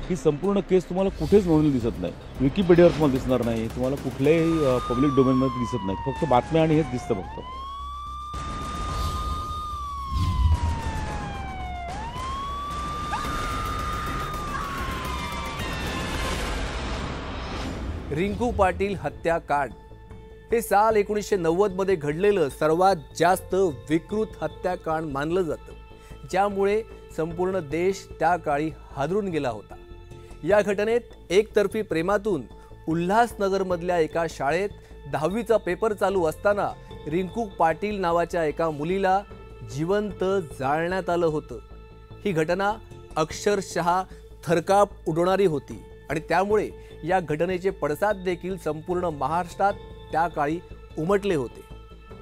ही संपूर्ण केस तुम्हाला कुठेच नोंदलेली दिसत नाही. विकिपीडियावर तुम्हाला दिसणार नाही, तुम्हाला कुठल्याही पब्लिक डोमेनमध्ये दिसत नाही. फक्त बातम्या आणि हेच दिसतं फक्त. रिंकू पाटील हत्याकांड हे साल 1990 मध्ये घडलेलं सर्वात जास्त विकृत हत्याकांड मानलं जातं, ज्यामुळे संपूर्ण देश त्या काळी हादरून गेला होता. या घटनेत एकतर्फी प्रेमातून उल्हासनगरमधल्या एका शाळेत 10वीचा पेपर चालू असताना रिंकू पाटील नावाच्या एका मुलीला जिवंत जाळण्यात आलं होतं. ही घटना अक्षरशः थरकाप उडवणारी होती आणि त्यामुळे या घटनेचे पडसाद देखील संपूर्ण महाराष्ट्रात त्या काळी उमटले होते.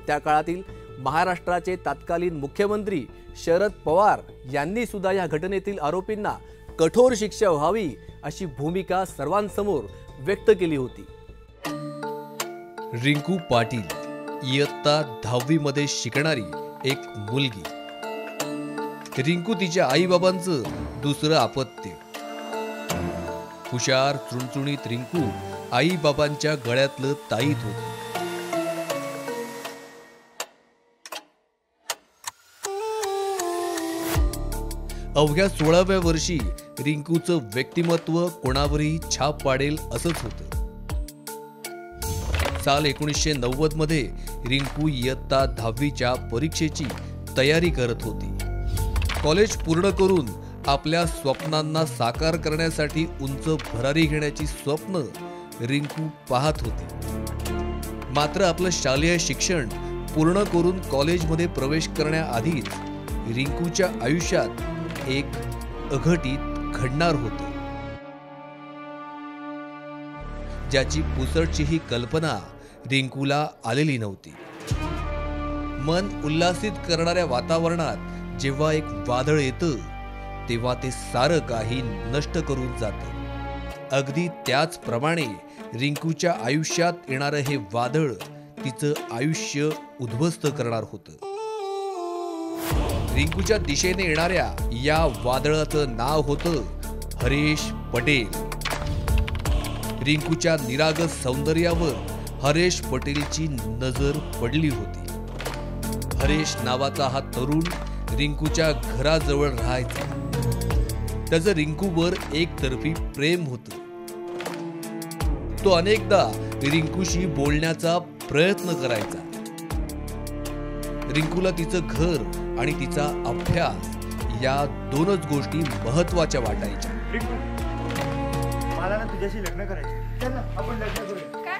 त्या काळातील महाराष्ट्राचे तत्कालीन मुख्यमंत्री शरद पवार यांनी सुद्धा या घटनेतील आरोपींना कठोर शिक्षा व्हावी अशी भूमिका सर्वांसमोर व्यक्त केली होती. रिंकू पाटील इयत्ता 10वी मध्ये शिकणारी एक मुलगी. रिंकू तिच्या आईबाबांचं दुसरं अपत्य. हुशार चुणचुणीत रिंकू आईबाबांच्या गळ्यातलं ताईत होती. अवघ्या 16व्या वर्षी रिंकूचं व्यक्तिमत्व कोणावरही छाप पाडेल असंच होतं. साल 1990 मध्ये रिंकू इयत्ता 10वीच्या परीक्षेची तयारी करत होती. कॉलेज पूर्ण करून आपल्या स्वप्नांना साकार करण्यासाठी उंच भरारी घेण्याची स्वप्न रिंकू पाहत होती. मात्र आपलं शालेय शिक्षण पूर्ण करून कॉलेजमध्ये प्रवेश करण्याआधीच रिंकूच्या आयुष्यात एक अघटित घडणार होतं, ज्याची पुसटचीही कल्पना रिंकूला आलेली नव्हती. मन उल्हासित करणाऱ्या वातावरणात जेव्हा एक वादळ येतं तेव्हा ते सारं काही नष्ट करून जातं. अगदी त्याचप्रमाणे रिंकूच्या आयुष्यात येणारं हे वादळ तिचं आयुष्य उद्ध्वस्त करणार होतं. रिंकूच्या दिशेने येणाऱ्या या वादळाचं नाव होतं हरेश पटेल. रिंकूच्या निरागस सौंदर्यावर हरेश पटेलची नजर पडली होती. हरेश नावाचा हा तरुण रिंकूच्या घराजवळ राहायचा. त्याचं रिंकूवर एकतर्फी प्रेम होतं. तो अनेकदा रिंकूशी बोलण्याचा प्रयत्न करायचा. रिंकूला तिचं घर आणि तिचा अभ्यास या दोनच गोष्टी महत्वाच्या वाटायच्या. मला ना तुझ्याशी लग्न करायचं. चल ना आपण लग्न करूया. काय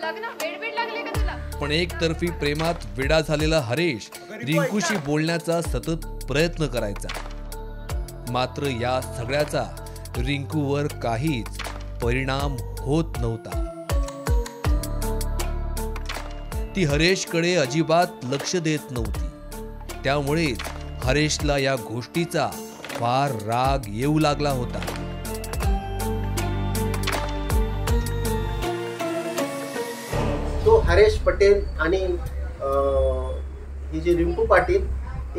लग्न वेड लागले का तुला? पण एकतर्फी प्रेमात वेडा झालेला हरेश रिंकूशी बोलण्याचा सतत प्रयत्न करायचा. मात्र या सगळ्याचा रिंकूवर काहीच परिणाम होत नव्हता. ती हरेशकडे अजिबात लक्ष देत नव्हती. त्यामुळेच हरेशला या गोष्टीचा फार राग येऊ लागला होता. तो हरेश पटेल आणि ही जी रिंकू पाटील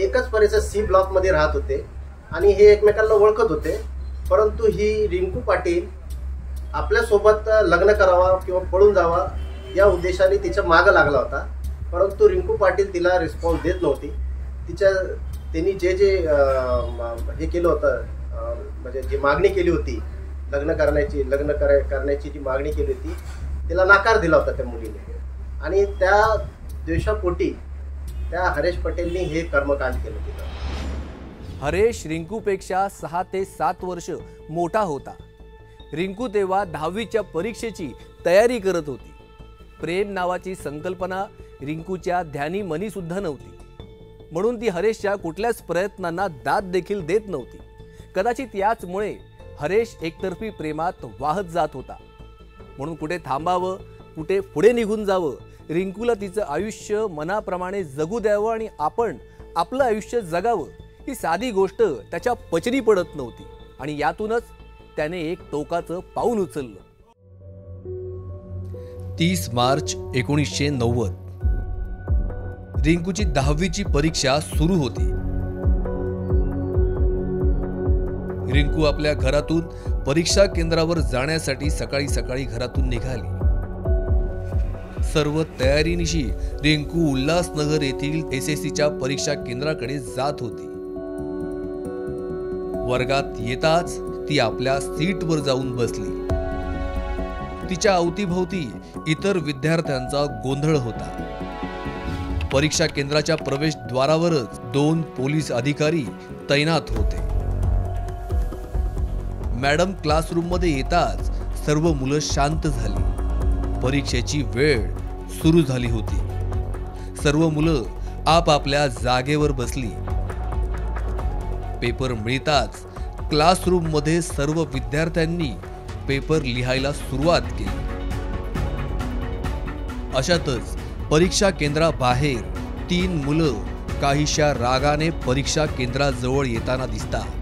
एकच परिसर सी ब्लॉक मध्ये राहत होते आणि हे एकमेकांना ओळखत होते. परंतु ही रिंकू पाटील आपल्यासोबत लग्न करावा किंवा पळून जावा या उद्देशाने तिच्या मागं लागला होता. परंतु रिंकू पाटील तिला रिस्पॉन्स देत नव्हती. त्यांनी जे हे केलं होतं, म्हणजे जी मागणी केली होती लग्न करण्याची जी मागणी केली होती तिला नकार दिला होता त्या मुलीने. आणि त्या द्वेषापोटी त्या हरेश पटेलनी हे कर्मकांड केलं होतं. हरेश रिंकूपेक्षा 6 ते 7 वर्ष मोठा होता. रिंकू तेव्हा 10वीच्या परीक्षेची तयारी करत होती. प्रेम नावाची संकल्पना रिंकूच्या ध्यानी मनी सुद्धा नव्हती. म्हणून ती हरेशच्या कुठल्याच प्रयत्नांना दाद देखील देत नव्हती. कदाचित याचमुळे हरेश एकतर्फी प्रेमात वाहत जात होता. म्हणून कुठे थांबावं, कुठे पुढे निघून जावं, रिंकूला तिचं आयुष्य मनाप्रमाणे जगू द्यावं आणि आपण आपलं आयुष्य जगावं ही साधी गोष्ट त्याच्या पचनी पडत नव्हती. आणि यातूनच त्याने एक टोकाचं पाऊल उचललं. 30 मार्च 1990 रिंकूची 10वीची परीक्षा सुरू होती. रिंकू आपल्या घरातून परीक्षा केंद्रावर जाण्यासाठी सकाळी सकाळी घरातून निघाली। सर्व तयारीनिशी रिंकू उल्हासनगर येथील SSCच्या परीक्षा केंद्राकडे जात होती। वर्गात येताच ती आपल्या सीटवर जाऊन बसली। तिच्या अवतीभोवती इतर विद्यार्थ्यांचा गोंधळ होता। परीक्षा केंद्राच्या प्रवेशद्वारावरच 2 पोलीस अधिकारी तैनात होते। मॅडम क्लासरूममध्ये येताच सर्व मुलं शांत झाली। परीक्षेची वेळ सुरू झाली होती। सर्व मुलं आपापल्या जागेवर बसली। पेपर मिळताच क्लासरूममध्ये सर्व विद्यार्थ्यांनी पेपर लिहायला सुरुवात केली। अशातच परीक्षा केंद्राबाहेर 3 मुलं काहीशा रागाने परीक्षा केंद्राजवळ येताना दिसतात।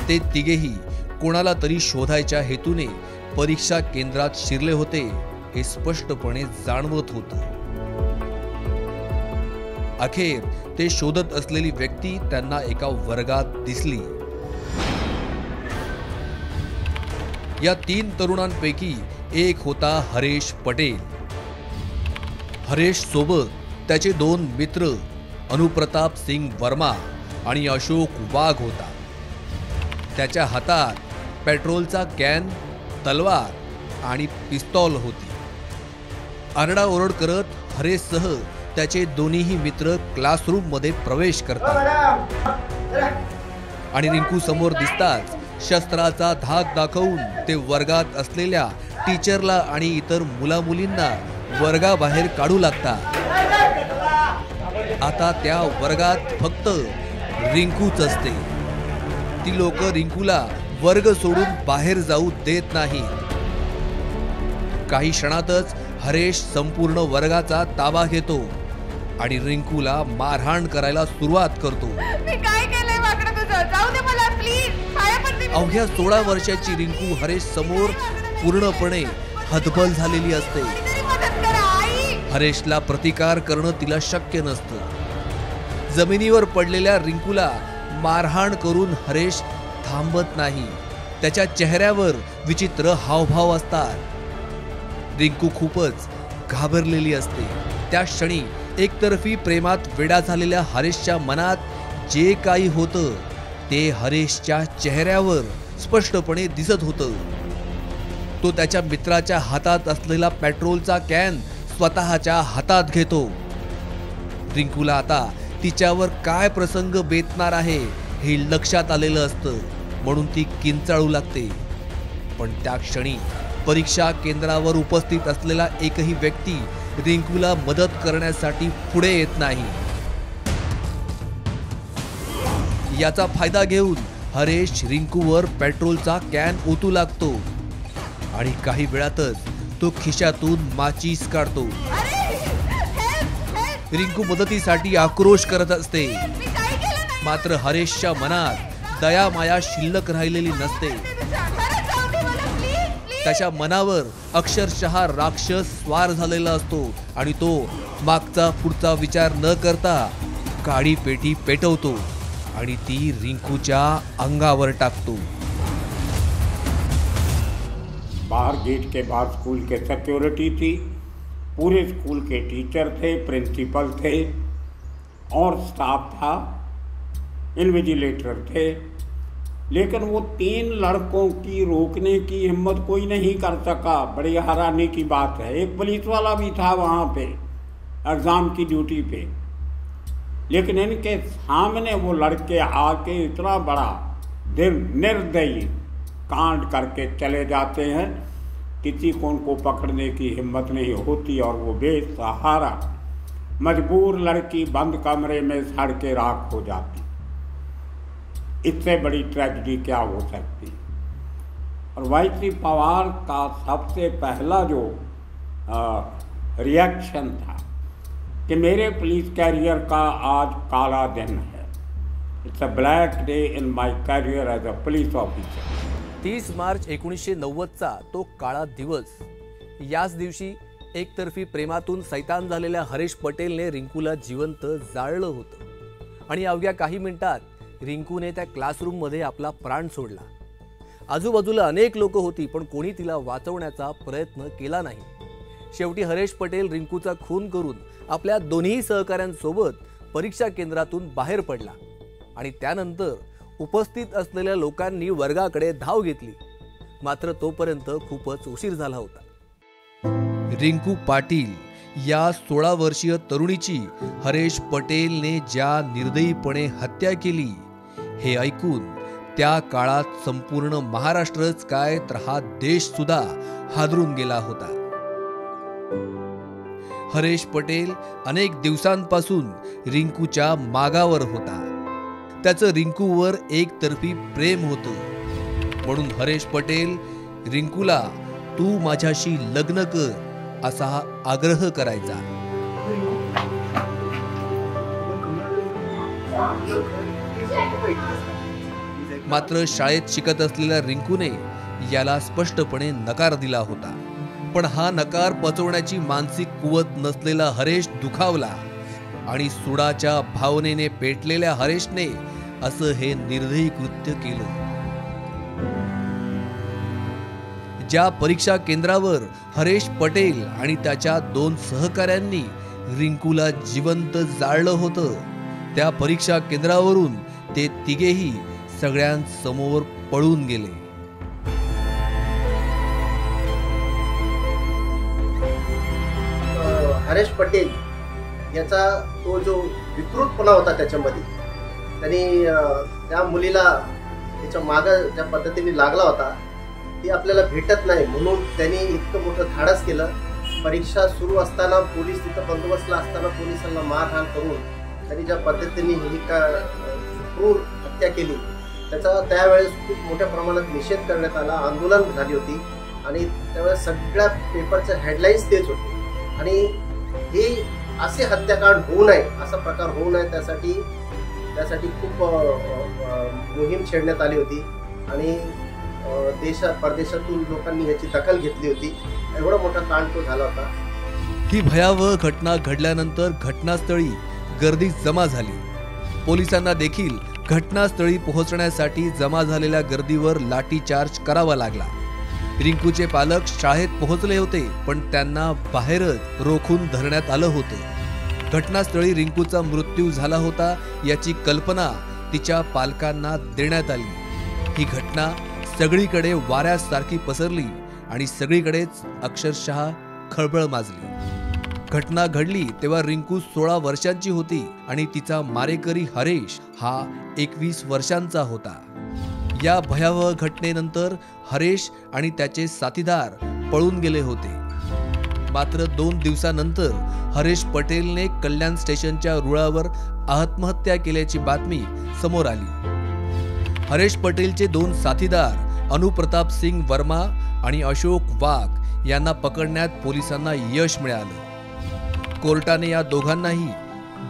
ते तिघेही कोणाला तरी शोधायच्या हेतूने परीक्षा केंद्रात शिरले होते हे स्पष्टपणे जाणवत होतं। अखेर ते शोधत असलेली व्यक्ती त्यांना एका वर्गात दिसली। या 3 तरुणांपैकी एक होता हरेश पटेल। हरेश सोबत त्याचे 2 मित्र अनुप्रताप सिंग वर्मा आणि अशोक वाघ होता। त्याच्या हातात पेट्रोलचा कॅन, तलवार आणि पिस्तॉल होती। आरडाओरड करत हरेशसह त्याचे दोन्हीही मित्र क्लासरूम मध्ये प्रवेश करतात आणि रिंकू समोर दिसताच शस्त्राचा धाक दाखवून ते वर्गात असलेल्या टीचरला आणि इतर मुलामुलींना वर्गाबाहेर काढू लागतात। आता त्या वर्गात फक्त रिंकूच असते। ती लोक रिंकूला वर्ग सोडून बाहेर जाऊ देत नाही। काही क्षणातच हरेश संपूर्ण वर्गाचा ताबा घेतो आणि रिंकूला मारहाण करायला सुरुवात करतो। मी काय केलंय वाकडं तुझं? जाऊ दे मला प्लीज, पाया पडते मी. अवघ्या 16 वर्षाची रिंकू हरेश समोर पूर्णपणे हतबल झालेली असते। तरी मदत करा आई. हरेशला प्रतिकार करणं तिला शक्य नसतं। जमिनीवर पडलेल्या रिंकूला मारहाण करून हरेश थांबत नाही। त्याच्या चेहऱ्यावर विचित्र हावभाव असतात। रिंकू खूपच घाबरलेली असते। त्या क्षणी एकतर्फी प्रेमात वेडा झालेल्या हरेशच्या मनात जे काही होतं ते हरेशच्या चेहऱ्यावर स्पष्टपणे दिसत होतं। तो त्याच्या मित्राच्या हातात असलेला पेट्रोलचा कॅन स्वतःच्या हातात घेतो। रिंकूला आता तिच्यावर काय प्रसंग बेतणार आहे हे लक्षात आलेलं असतं, म्हणून ती किंचाळू लागते। पण त्या क्षणी परीक्षा केंद्रावर उपस्थित असलेला एकही व्यक्ती रिंकूला मदत करण्यासाठी पुढे येत नाही। याचा फायदा घेऊन हरेश रिंकूवर पेट्रोलचा कॅन ओतू लागतो आणि काही वेळातच तो खिशातून माचीस काढतो। रिंकू मदतीसाठी आक्रोश करत असते, मी काय केलं नाही. मात्र हरेशच्या मनात दया माया शिल्लक राहिलेली नसते। खरंच जाऊ दे मला प्लीज. त्याच्या मनावर अक्षरशः राक्षस स्वार झालेला असतो आणि तो मागचा पुढचा विचार न करता काडी पेटी पेटवतो आणि ती रिंकूच्या अंगावर टाकतो। बाहर गेट के बाहर स्कूल के सिक्योरिटी थी, पूरे स्कूल के टीचर थे, प्रिंसिपल थे और स्टाफ था, इन्विजिलेटर थे, लेकिन वो 3 लड़कों की रोकने की हिम्मत कोई नहीं कर सका। बड़ी हैरानी की बात है। एक पुलिस वाला भी था वहाँ पे एग्ज़ाम की ड्यूटी पे, लेकिन इनके सामने वो लड़के आके इतना बड़ा निर्दयी कांड करके चले जाते हैं। किसी को उनको पकड़ने की हिम्मत नहीं होती और वो बेसहारा मजबूर लड़की बंद कमरे में सड़ के राख हो जाती। इससे बड़ी ट्रेजेडी क्या हो सकती। और वाई पवार का सबसे पहला जो रिएक्शन था कि मेरे पुलिस कैरियर का आज काला दिन है। It's a black day in my career as a police officer. 30 March 1990चा तो काळा दिवस। याच दिवशी एकतर्फी प्रेमातून सैतान झालेल्या हरेश पटेलने रिंकूला जिवंत जाळलं होतं आणि अवघ्या काही मिनिटात रिंकूने त्या क्लासरूममध्ये आपला प्राण सोडला. आजूबाजूला अनेक लोक होती, पण कोणी तिला वाचवण्याचा प्रयत्न केला नाही. शेवटी हरेश पटेल रिंकूचा खून करून आपल्या दोन्ही सहकाऱ्यांसोबत परीक्षा केंद्रातून बाहेर पडला आणि त्यानंतर उपस्थित असलेल्या लोकांनी वर्गाकडे धाव घेतली. मात्र तोपर्यंत खूपच उशीर झाला होता. रिंकू पाटील या 16 वर्षीय तरुणीची हरेश पटेलने ज्या निर्दयीपणे हत्या केली हे ऐकून त्या काळात संपूर्ण महाराष्ट्रच काय तर हा देश सुद्धा हादरून गेला होता. हरेश पटेल अनेक दिवसांपासून रिंकूच्या मागावर होता. त्याचं रिंकूवर एकतर्फी प्रेम होतं. म्हणून हरेश पटेल रिंकूला तू माझ्याशी लग्न कर असा आग्रह करायचा. मात्र शाळेत शिकत असलेल्या रिंकूने याला स्पष्टपणे नकार दिला होता. पण हा नकार पचवण्याची मानसिक कुवत नसलेला हरेश दुखावला आणि सुडाच्या भावनेने पेटलेल्या हरेशने असं हे निर्दयी कृत्य केलं. ज्या परीक्षा केंद्रावर हरेश पटेल आणि त्याच्या 2 सहकाऱ्यांनी रिंकूला जिवंत जाळलं होतं, त्या परीक्षा केंद्रावरून ते तिघेही सगळ्यांसमोर पळून गेले. हरेश पटेल याचा तो जो विकृतपणा होता त्याच्यामध्ये, त्यांनी त्या मुलीला त्याच्या मागं ज्या पद्धतीने लागला होता ती आपल्याला भेटत नाही म्हणून त्यांनी इतकं मोठं धाडस केलं. परीक्षा सुरू असताना पोलीस तिथं बंदोबस्तला असताना पोलिसांना मारहाण करून त्यांनी ज्या पद्धतीने ही क्रूर हत्या केली त्याचा त्यावेळेस खूप मोठ्या प्रमाणात निषेध करण्यात आला. आंदोलन झाली होती आणि त्यावेळेस सगळ्या पेपरच्या हेडलाईन्स तेच होते. आणि हे असे हत्याकांड होऊ नये, असा प्रकार होऊ नये त्यासाठी खूप मोहीम छेडण्यात आली होती आणि देशात परदेशातून लोकांनी याची दखल घेतली होती. एवढा मोठा कांड तो झाला होता. ही भयावह घटना घडल्यानंतर घटनास्थळी गर्दी जमा झाली. पोलिसांना देखील घटनास्थळी पोहोचण्यासाठी जमा झालेल्या गर्दीवर लाठीचार्ज करावा लागला. रिंकूचे पालक शाळेत पोहोचले होते, पण त्यांना बाहेरच रोखून धरण्यात आलं होतं. घटनास्थळी रिंकूचा मृत्यू झाला होता याची कल्पना तिच्या पालकांना देण्यात आली. ही घटना सगळीकडे वाऱ्यासारखी पसरली आणि सगळीकडेच अक्षरशः खळबळ माजली. घटना घडली तेव्हा रिंकू 16 वर्षांची होती आणि तिचा मारेकरी हरेश हा 21 वर्षांचा होता. या भयावह घटनेनंतर हरेश आणि त्याचे साथीदार पळून गेले होते. मात्र 2 दिवसानंतर हरेश पटेलने कल्याण स्टेशनच्या रुळावर आत्महत्या केल्याची बातमी समोर आली. हरेश पटेलचे 2 साथीदार अनुप्रताप सिंग वर्मा आणि अशोक वाघ यांना पकडण्यात पोलिसांना यश मिळालं. कोर्टाने या दोघांनाही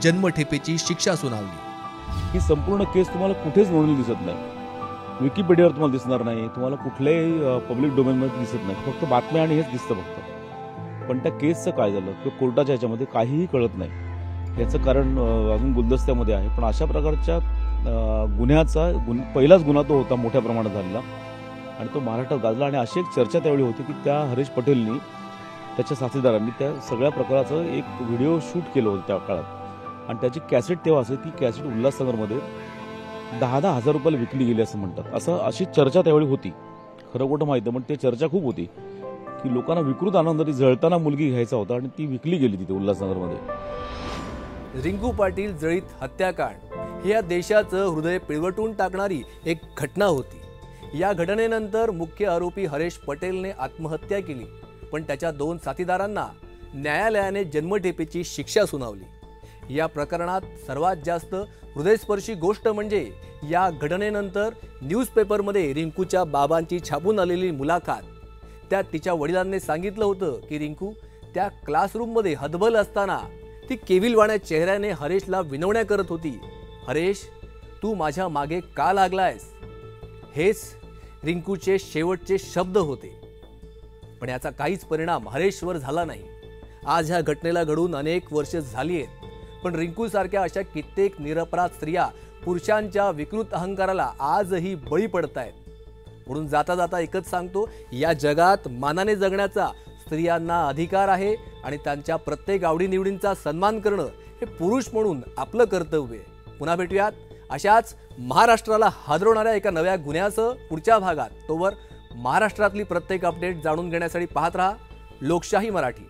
जन्मठेपेची शिक्षा सुनावली. ही संपूर्ण केस तुम्हाला कुठेच नोंदवली दिसत नाही. विकिपीडियावर तुम्हाला दिसणार नाही, तुम्हाला कुठल्याही पब्लिक डोमेनमध्ये दिसत नाही. फक्त बातम्या आणि हेच दिसतं फक्त. पण त्या केसचं काय झालं किंवा कोर्टाच्या ह्याच्यामध्ये काहीही कळत नाही. याचं कारण अजून गुलदस्त्यामध्ये आहे. पण अशा प्रकारच्या गुन्ह्याचा पहिलाच गुन्हा तो होता मोठ्या प्रमाणात झालेला आणि तो महाराष्ट्रात गाजला. आणि अशी एक चर्चा त्यावेळी होती की त्या हरेश पटेलनी त्याच्या साथीदारांनी त्या सगळ्या प्रकाराचं एक व्हिडिओ शूट केलं होतं त्या काळात आणि त्याची कॅसेट तेव्हा असे ती कॅसेट उल्हासनगरमध्ये 10,000 हजार रुपयाला विकली गेली असं म्हणतात. अशी चर्चा त्यावेळी होती. खरं खोटं माहिती पण ते चर्चा खूप होती की लोकांना विकृत आनंदाने जळताना मुलगी घ्यायचा होता आणि ती विकली गेली तिथे उल्हासनगरमध्ये. रिंकू पाटील जळीत हत्याकांड ही या देशाचं हृदय पिळवटून टाकणारी एक घटना होती. या घटनेनंतर मुख्य आरोपी हरेश पटेलने आत्महत्या केली, पण त्याच्या 2 साथीदारांना न्यायालयाने जन्मठेपेची शिक्षा सुनावली. या प्रकरणात सर्वात जास्त हृदयस्पर्शी गोष्ट म्हणजे या घटनेनंतर न्यूजपेपरमध्ये रिंकूच्या बाबांची छापून आलेली मुलाखत. त्यात तिच्या वडिलांनी सांगितलं होतं की रिंकू त्या क्लासरूममध्ये हतबल असताना ती केविलवाण्या चेहऱ्याने हरेशला विनवण्या करत होती. हरेश, तू माझ्या मागे का लागलायस? हेच रिंकूचे शेवटचे शब्द होते. पण याचा काहीच परिणाम हरेशवर झाला नाही. आज ह्या घटनेला घडून अनेक वर्ष झाली आहेत, पण रिंकूसारख्या अशा कित्येक निरपराध स्त्रिया पुरुषांच्या विकृत अहंकाराला आजही बळी पडत आहेत. म्हणून जाता जाता एकच सांगतो, या जगात मानाने जगण्याचा स्त्रियांना अधिकार आहे आणि त्यांच्या प्रत्येक आवडीनिवडींचा सन्मान करणं हे पुरुष म्हणून आपलं कर्तव्य आहे. पुन्हा भेटूयात अशाच महाराष्ट्राला हादरवणाऱ्या एका नव्या गुन्ह्यासह पुढच्या भागात. तोवर महाराष्ट्रातली प्रत्येक अपडेट जाणून घेण्यासाठी पाहत रहा लोकशाही मराठी.